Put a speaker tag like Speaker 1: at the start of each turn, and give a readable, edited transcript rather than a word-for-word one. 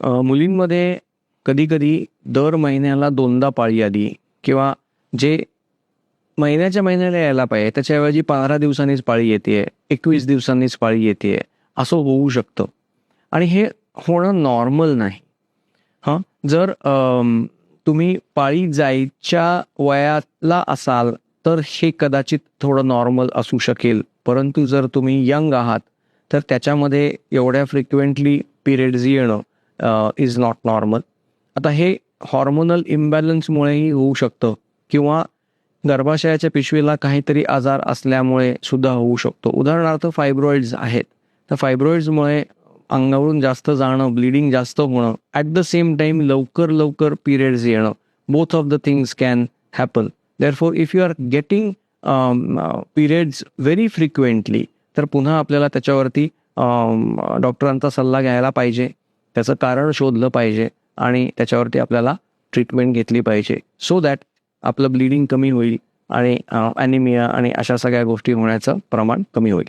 Speaker 1: मुलींमध्ये कधी-कधी दर महिन्याला 2दा पाळी आली किंवा जे महिन्याच्या महिन्याला यायला पाहिजे त्याच्याऐवजी 15 दिवसांनीच पाळी येतेय, 21 दिवसांनीच पाळी येतेय, असं होऊ शकतं. आणि हे होणं नॉर्मल नाही. हां, जर तुम्ही पाळी जायच्या वयाला असाल तर हे कदाचित थोडं नॉर्मल असू शकेल. परंतु जर तुम्ही यंग आहात तर त्याच्यामध्ये एवढ्या फ्रिक्वेंटली पिरियड्स येणं इज नॉट नॉर्मल. आता हे हॉर्मोनल इम्बॅलन्समुळेही होऊ शकतं किंवा गर्भाशयाच्या पिशवीला काहीतरी आजार असल्यामुळे सुद्धा होऊ शकतो. उदाहरणार्थ फायब्रॉइड्स आहेत, तर फायब्रॉइड्समुळे अंगावरून जास्त जाणं, ब्लिडिंग जास्त होणं, ॲट द सेम टाईम लवकर पिरियड्स येणं, both of the things can happen. Therefore if you are getting periods very frequently तर पुन्हा आपल्याला त्याच्यावरती डॉक्टरांचा सल्ला घ्यायला पाहिजे, त्याचं कारण शोधलं पाहिजे आणि त्याच्यावरती आपल्याला ट्रीटमेंट घेतली पाहिजे सो दॅट आपलं ब्लिडिंग कमी होईल आणि ॲनिमिया आणि अशा सगळ्या गोष्टी होण्याचं प्रमाण कमी होईल.